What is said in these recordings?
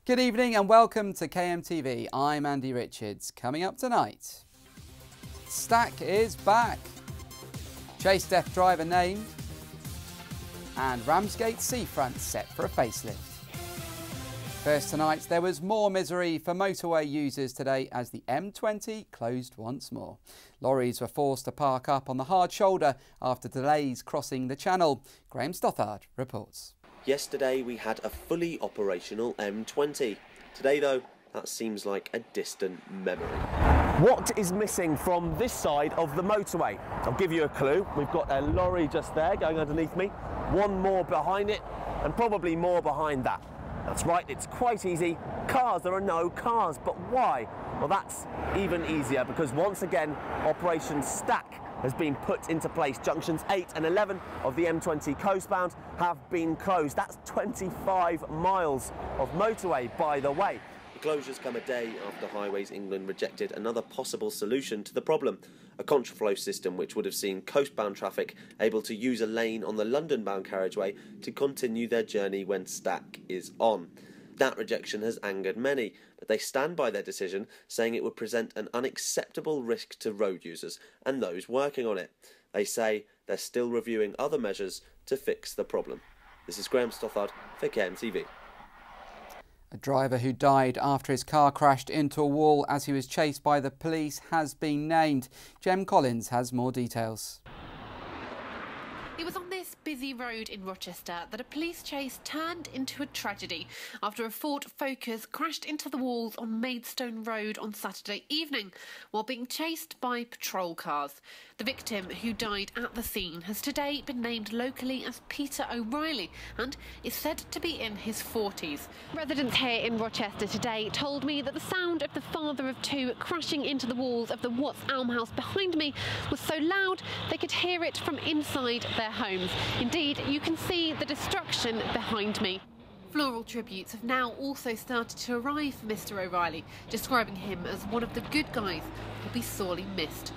Good evening and welcome to KMTV. I'm Andy Richards. Coming up tonight, Stack is back, Chase Death driver named, and Ramsgate seafront set for a facelift. First tonight, there was more misery for motorway users today as the M20 closed once more. Lorries were forced to park up on the hard shoulder after delays crossing the channel. Graham Stothard reports. Yesterday we had a fully operational M20. Today though, that seems like a distant memory. What is missing from this side of the motorway? I'll give you a clue. We've got a lorry just there going underneath me, one more behind it, and probably more behind that. That's right, it's quite easy. Cars, there are no cars, but why? Well, that's even easier because once again, Operation Stack has been put into place. Junctions 8 and 11 of the M20 coastbound have been closed. That's 25 miles of motorway, by the way. The closures come a day after Highways England rejected another possible solution to the problem, a contraflow system which would have seen coastbound traffic able to use a lane on the London-bound carriageway to continue their journey when Stack is on. That rejection has angered many, but they stand by their decision, saying it would present an unacceptable risk to road users and those working on it. They say they're still reviewing other measures to fix the problem. This is Graham Stothard for KMTV. A driver who died after his car crashed into a wall as he was chased by the police has been named. Jem Collins has more details. It was on this busy road in Rochester that a police chase turned into a tragedy after a Ford Focus crashed into the walls on Maidstone Road on Saturday evening while being chased by patrol cars. The victim, who died at the scene, has today been named locally as Peter O'Reilly and is said to be in his 40s. Residents here in Rochester today told me that the sound of the father of two crashing into the walls of the Watts Elm House behind me was so loud they could hear it from inside their homes. Indeed, you can see the destruction behind me. Floral tributes have now also started to arrive for Mr. O'Reilly, describing him as one of the good guys who'll be sorely missed.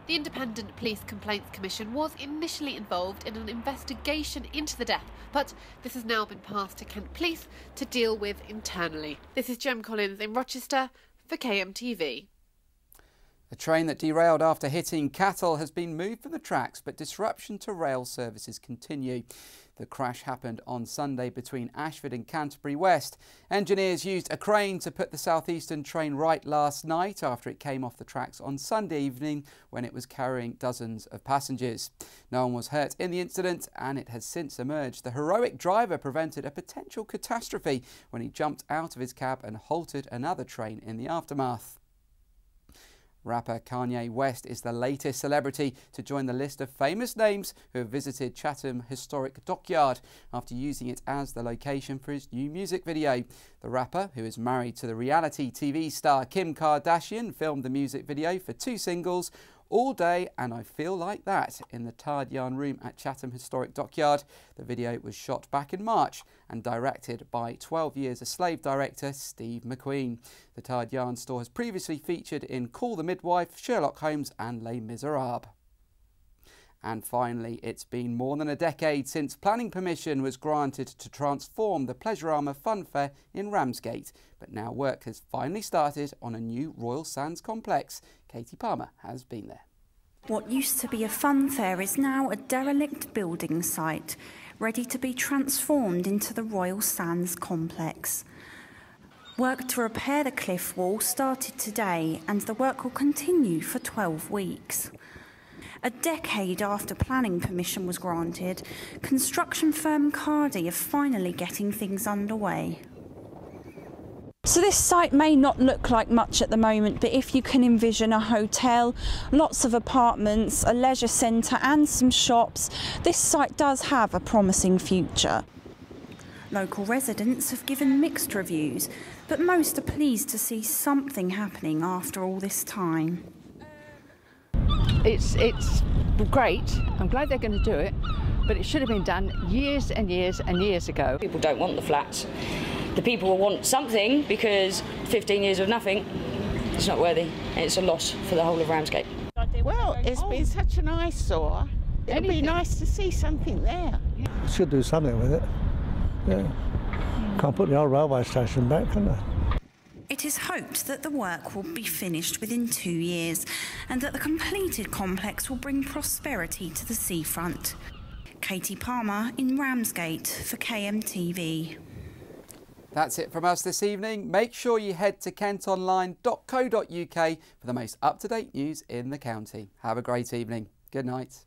The Independent Police Complaints Commission was initially involved in an investigation into the death, but this has now been passed to Kent Police to deal with internally. This is Jem Collins in Rochester for KMTV. A train that derailed after hitting cattle has been moved from the tracks, but disruption to rail services continue. The crash happened on Sunday between Ashford and Canterbury West. Engineers used a crane to put the southeastern train right last night after it came off the tracks on Sunday evening when it was carrying dozens of passengers. No one was hurt in the incident, and it has since emerged the heroic driver prevented a potential catastrophe when he jumped out of his cab and halted another train in the aftermath. Rapper Kanye West is the latest celebrity to join the list of famous names who have visited Chatham Historic Dockyard after using it as the location for his new music video. The rapper, who is married to the reality TV star Kim Kardashian, filmed the music video for two singles, All Day and I Feel Like That, in the Tarred Yarn Room at Chatham Historic Dockyard. The video was shot back in March and directed by 12 Years a Slave director Steve McQueen. The Tarred Yarn store has previously featured in Call the Midwife, Sherlock Holmes and Les Miserables. And finally, it's been more than a decade since planning permission was granted to transform the Pleasurama Fun Fair in Ramsgate. But now work has finally started on a new Royal Sands complex. Katie Palmer has been there. What used to be a fun fair is now a derelict building site, ready to be transformed into the Royal Sands complex. Work to repair the cliff wall started today, and the work will continue for 12 weeks. A decade after planning permission was granted, construction firm Cardi are finally getting things underway. So this site may not look like much at the moment, but if you can envision a hotel, lots of apartments, a leisure centre and some shops, this site does have a promising future. Local residents have given mixed reviews, but most are pleased to see something happening after all this time. It's great. I'm glad they're going to do it, but it should have been done years and years and years ago. People don't want the flats. The people will want something because 15 years of nothing, it's not worthy. And it's a loss for the whole of Ramsgate. Well, it's been such an eyesore. It'd be nice to see something there. Should do something with it. Yeah. Can't put the old railway station back, can they? It is hoped that the work will be finished within 2 years and that the completed complex will bring prosperity to the seafront. Katie Palmer in Ramsgate for KMTV. That's it from us this evening. Make sure you head to kentonline.co.uk for the most up-to-date news in the county. Have a great evening. Good night.